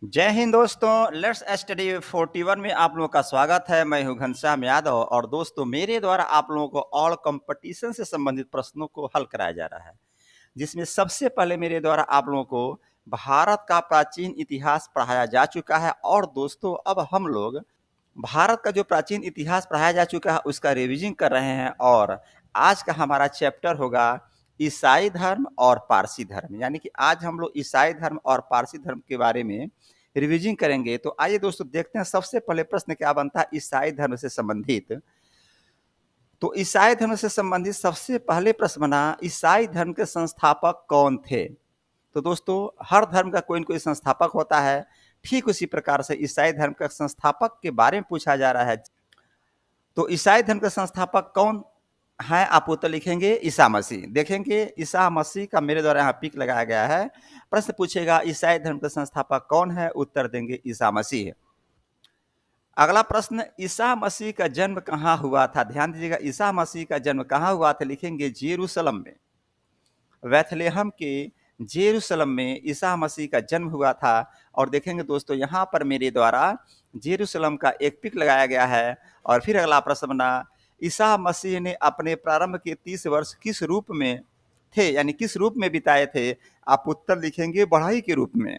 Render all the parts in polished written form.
जय हिंद दोस्तों। Let's study 41 में आप लोगों का स्वागत है। मैं हूं घनश्याम यादव और दोस्तों मेरे द्वारा आप लोगों को ऑल कंपटीशन से संबंधित प्रश्नों को हल कराया जा रहा है, जिसमें सबसे पहले मेरे द्वारा आप लोगों को भारत का प्राचीन इतिहास पढ़ाया जा चुका है। और दोस्तों अब हम लोग भारत का जो प्राचीन इतिहास पढ़ाया जा चुका है उसका रिवीजन कर रहे हैं। और आज का हमारा चैप्टर होगा ईसाई धर्म और पारसी धर्म, यानी कि आज हम लोग ईसाई धर्म और पारसी धर्म के बारे में रिवीजन करेंगे। तो आइए दोस्तों देखते हैं सबसे पहले प्रश्न क्या बनता है ईसाई धर्म से संबंधित। तो ईसाई धर्म से संबंधित सबसे पहले प्रश्न बना, ईसाई धर्म के संस्थापक कौन थे। तो दोस्तों हर धर्म का कोई न कोई संस्थापक होता है, ठीक उसी प्रकार से ईसाई धर्म का संस्थापक के बारे में पूछा जा रहा है। तो ईसाई धर्म के संस्थापक कौन है, आप उत्तर लिखेंगे ईसा मसीह। देखेंगे ईसा मसीह का मेरे द्वारा यहाँ पिक लगाया गया है। प्रश्न पूछेगा ईसाई धर्म के संस्थापक कौन है, उत्तर देंगे ईसा मसीह। अगला प्रश्न, ईसा मसीह का जन्म कहाँ हुआ था। ध्यान दीजिएगा, ईसा मसीह का जन्म कहाँ हुआ था, लिखेंगे जेरूशलम में। बैथलेहम के जेरूशलम में ईसा मसीह का जन्म हुआ था। और देखेंगे दोस्तों यहाँ पर मेरे द्वारा जेरूशलम का एक पिक लगाया गया है। और फिर अगला प्रश्न बना, ईसा मसीह ने अपने प्रारंभ के 30 वर्ष किस रूप में थे, यानी किस रूप में बिताए थे। आप उत्तर लिखेंगे बढ़ई के रूप में।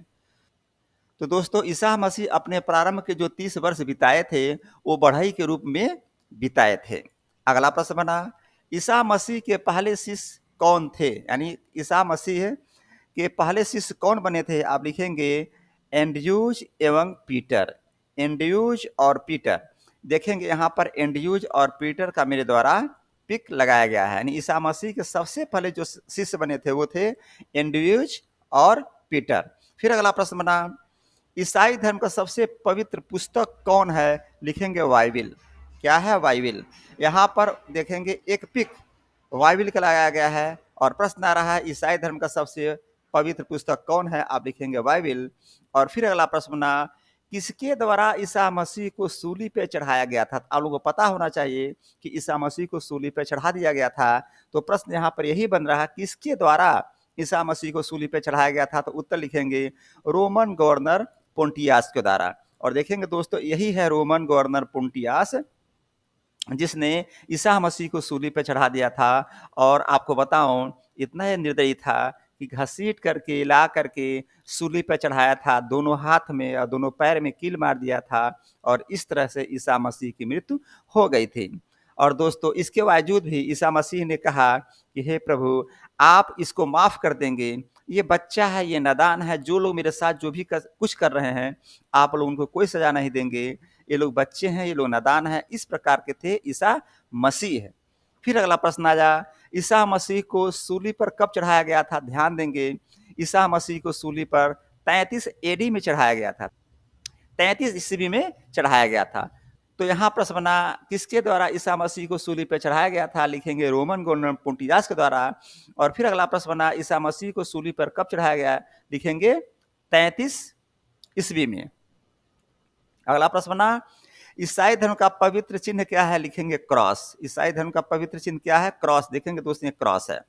तो दोस्तों ईसा मसीह अपने प्रारंभ के जो 30 वर्ष बिताए थे वो बढ़ई के रूप में बिताए थे। अगला प्रश्न बना, ईसा मसीह के पहले शिष्य कौन थे, यानी ईसा मसीह के पहले शिष्य कौन बने थे। आप लिखेंगे एंड्रयूज एवं पीटर। एंड्रयूज और पीटर। देखेंगे यहाँ पर एंड्रयूज और पीटर का मेरे द्वारा पिक लगाया गया है, यानी ईसा मसीह के सबसे पहले जो शिष्य बने थे वो थे एंड्रयूज और पीटर। फिर अगला प्रश्न बना, ईसाई धर्म का सबसे पवित्र पुस्तक कौन है, लिखेंगे बाइबिल। क्या है, बाइबिल। यहाँ पर देखेंगे एक पिक बाइबिल का लगाया गया है। और प्रश्न आ रहा है ईसाई धर्म का सबसे पवित्र पुस्तक कौन है, आप लिखेंगे बाइबिल। और फिर अगला प्रश्न बना, किसके द्वारा ईसा मसीह को सूली पे चढ़ाया गया था। आप लोगों को पता होना चाहिए कि ईसा मसीह को सूली पे चढ़ा दिया गया था। तो प्रश्न यहाँ पर यही बन रहा है, किसके द्वारा ईसा मसीह को सूली पे चढ़ाया गया था। तो उत्तर लिखेंगे रोमन गवर्नर पोंटियास के द्वारा। और देखेंगे दोस्तों यही है रोमन गवर्नर पोंटियास, जिसने ईसा मसीह को सूली पे चढ़ा दिया था। और आपको बताऊं इतना ही निर्दयी था कि घसीट करके ला करके सूली पे चढ़ाया था, दोनों हाथ में और दोनों पैर में कील मार दिया था। और इस तरह से ईसा मसीह की मृत्यु हो गई थी। और दोस्तों इसके बावजूद भी ईसा मसीह ने कहा कि हे प्रभु आप इसको माफ कर देंगे, ये बच्चा है, ये नादान है, जो लोग मेरे साथ जो भी कुछ कर रहे हैं आप लोग उनको कोई सजा नहीं देंगे, ये लोग बच्चे हैं, ये लोग नादान हैं। इस प्रकार के थे ईसा मसीह। फिर अगला प्रश्न आया, ईसा मसीह को सूली पर कब चढ़ाया गया था। ध्यान देंगे ईसा मसीह को सूली पर 33 एडी में चढ़ाया गया था, 33 ईस्वी में चढ़ाया गया था। तो यहाँ प्रश्न बना, किसके द्वारा ईसा मसीह को सूली पर चढ़ाया गया था, लिखेंगे रोमन गवर्नर पोंटियास के द्वारा। और फिर अगला प्रश्न बना, ईसा मसीह को सूली पर कब चढ़ाया गया, लिखेंगे 33 ईस्वी में। अगला प्रश्न बना, ईसाई धर्म का पवित्र चिन्ह क्या है, लिखेंगे क्रॉस। ईसाई धर्म का पवित्र चिन्ह क्या है, क्रॉस। देखेंगे दोस्तों ये क्रॉस है,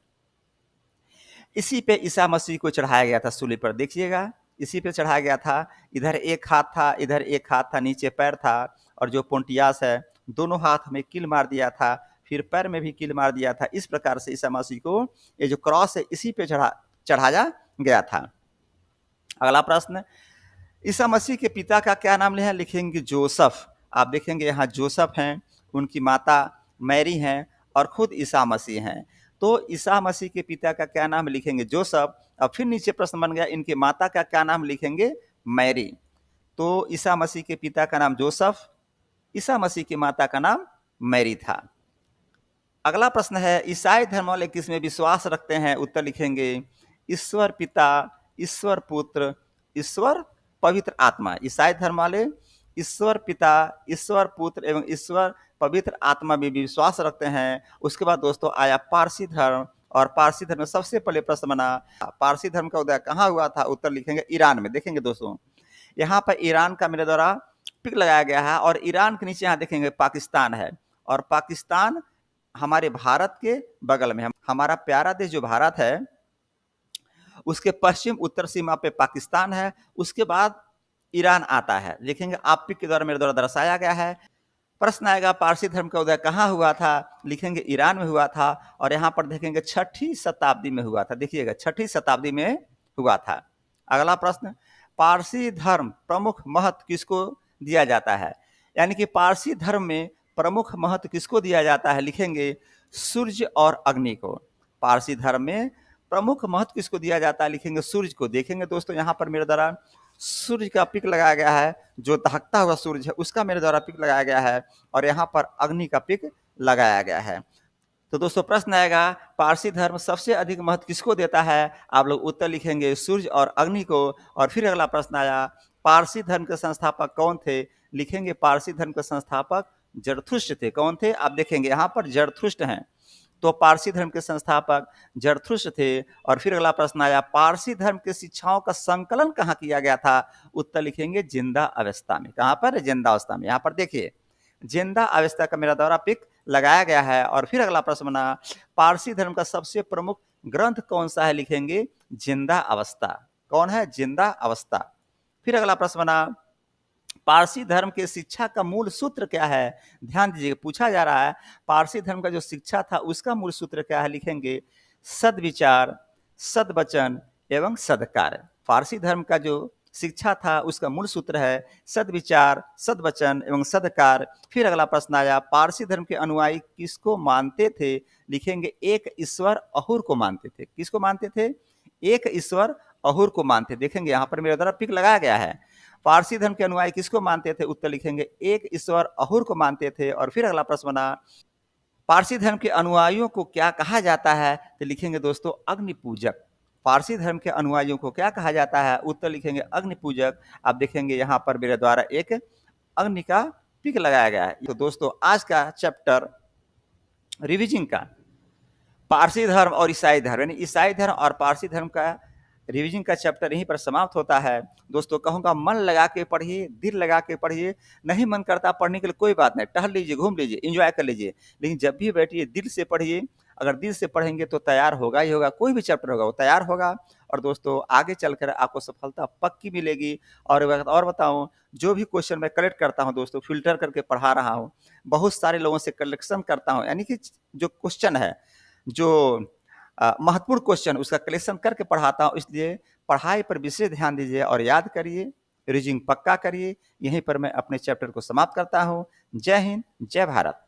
इसी पे ईसा मसीह को चढ़ाया गया था सूली पर। देखिएगा इसी पे चढ़ाया गया था। इधर एक हाथ था, इधर एक हाथ था, नीचे पैर था। और जो पोंटियास है दोनों हाथ में कील मार दिया था, फिर पैर में भी कील मार दिया था। इस प्रकार से ईसा मसीह को ये जो क्रॉस है इसी पे चढ़ाया गया था। अगला प्रश्न, ईसा मसीह के पिता का क्या नाम है, लिखेंगे जोसफ। आप देखेंगे यहाँ जोसफ हैं, उनकी माता मैरी हैं और खुद ईसा मसीह हैं। तो ईसा मसीह के पिता का क्या नाम, लिखेंगे जोसफ। अब फिर नीचे प्रश्न बन गया, इनके माता का क्या नाम, लिखेंगे मैरी। तो ईसा मसीह के पिता का नाम जोसफ, ईसा मसीह की माता का नाम मैरी था। अगला प्रश्न है, ईसाई धर्म वाले किस में विश्वास रखते हैं, उत्तर लिखेंगे ईश्वर पिता, ईश्वर पुत्र, ईश्वर पवित्र आत्मा। ईसाई धर्म वाले ईश्वर पिता, ईश्वर पुत्र एवं ईश्वर पवित्र आत्मा में भी विश्वास रखते हैं। उसके बाद दोस्तों आया पारसी धर्म। और पारसी धर्म में सबसे पहले प्रश्न बना, पारसी धर्म का उदय कहाँ हुआ था, उत्तर लिखेंगे ईरान में। देखेंगे दोस्तों यहाँ पर ईरान का मेरे द्वारा पिक लगाया गया है। और ईरान के नीचे यहाँ देखेंगे पाकिस्तान है। और पाकिस्तान हमारे भारत के बगल में है। हमारा प्यारा देश जो भारत है उसके पश्चिम उत्तर सीमा पे पाकिस्तान है। उसके बाद ईरान आता है। लिखेंगे आप पिक के द्वारा मेरे द्वारा दर्शाया गया है। प्रश्न आएगा पारसी धर्म का उदय कहाँ हुआ था? लिखेंगे ईरान में हुआ था और यहाँ पर देखेंगे 6ठी शताब्दी में हुआ था। देखिएगा 6ठी शताब्दी में हुआ था। अगला प्रश्न, पारसी धर्म प्रमुख महत्व किसको दिया जाता है? यानी कि पारसी धर्म में प्रमुख महत्व किसको दिया जाता है? लिखेंगे सूर्य और अग्नि को। पारसी धर्म में प्रमुख महत्व किसको दिया जाता है? लिखेंगे सूर्य को। देखेंगे दोस्तों यहाँ पर मेरे द्वारा सूर्य का पिक लगाया गया है, जो दहकता हुआ सूर्य है उसका मेरे द्वारा पिक लगाया गया है और यहाँ पर अग्नि का पिक लगाया गया है। तो दोस्तों प्रश्न आएगा पारसी धर्म सबसे अधिक महत्व किसको देता है? आप लोग उत्तर लिखेंगे सूर्य और अग्नि को। और फिर अगला प्रश्न आया पारसी धर्म के संस्थापक कौन थे? लिखेंगे पारसी धर्म के संस्थापक जरथुष्ट थे। कौन थे? आप देखेंगे यहाँ पर जरथुष्ट हैं, तो पारसी धर्म के संस्थापक जरथुष्ट थे। और फिर अगला प्रश्न आया पारसी धर्म के शिक्षाओं का संकलन कहाँ किया गया था? उत्तर लिखेंगे जिंदा अवस्था में। कहाँ पर? जिंदा अवस्था में। यहाँ पर देखिए जिंदा अवस्था का मेरा द्वारा पिक लगाया गया है। और फिर अगला प्रश्न बना पारसी धर्म का सबसे प्रमुख ग्रंथ कौन सा है? लिखेंगे जिंदा अवस्था। कौन है? जिंदा अवस्था। फिर अगला प्रश्न बना पारसी धर्म के शिक्षा का मूल सूत्र क्या है? ध्यान दीजिएगा, पूछा जा रहा है पारसी धर्म का जो शिक्षा था उसका मूल सूत्र क्या है? लिखेंगे सद्विचार, सद्वचन एवं सद्कार्य। पारसी धर्म का जो शिक्षा था उसका मूल सूत्र है सद्विचार, सद्वचन एवं सद्कार्य। फिर अगला प्रश्न आया पारसी धर्म के अनुयायी किसको मानते थे? लिखेंगे एक ईश्वर अहुर को मानते थे। किसको मानते थे? एक ईश्वर अहुर को मानते। देखेंगे यहाँ पर मेरे द्वारा पिक लगाया गया है। पारसी धर्म के अनुयायी किसको मानते थे? उत्तर लिखेंगे एक ईश्वर अहुर को मानते थे। और फिर अगला प्रश्न बना पारसी धर्म के अनुयायियों को क्या कहा जाता है? तो लिखेंगे दोस्तों अग्नि पूजक। पारसी धर्म के अनुयायियों को क्या कहा जाता है? उत्तर लिखेंगे अग्नि पूजक। आप देखेंगे यहाँ पर मेरे द्वारा एक अग्नि का पिक लगाया गया है। तो दोस्तों आज का चैप्टर रिविजन का पारसी धर्म और ईसाई धर्म यानी ईसाई धर्म और पारसी धर्म का रिवीजन का चैप्टर यहीं पर समाप्त होता है। दोस्तों कहूँगा मन लगा के पढ़िए, दिल लगा के पढ़िए। नहीं मन करता पढ़ने के लिए कोई बात नहीं, टहल लीजिए, घूम लीजिए, एंजॉय कर लीजिए, लेकिन जब भी बैठिए दिल से पढ़िए। अगर दिल से पढ़ेंगे तो तैयार होगा ही होगा, कोई भी चैप्टर होगा वो तैयार होगा। और दोस्तों आगे चलकर आपको सफलता पक्की मिलेगी। और बताऊँ जो भी क्वेश्चन मैं कलेक्ट करता हूँ दोस्तों, फिल्टर करके पढ़ा रहा हूँ, बहुत सारे लोगों से कलेक्शन करता हूँ, यानी कि जो क्वेश्चन है जो महत्वपूर्ण क्वेश्चन उसका कलेक्शन करके पढ़ाता हूँ। इसलिए पढ़ाई पर विशेष ध्यान दीजिए और याद करिए, रीडिंग पक्का करिए। यहीं पर मैं अपने चैप्टर को समाप्त करता हूँ। जय हिंद, जय भारत।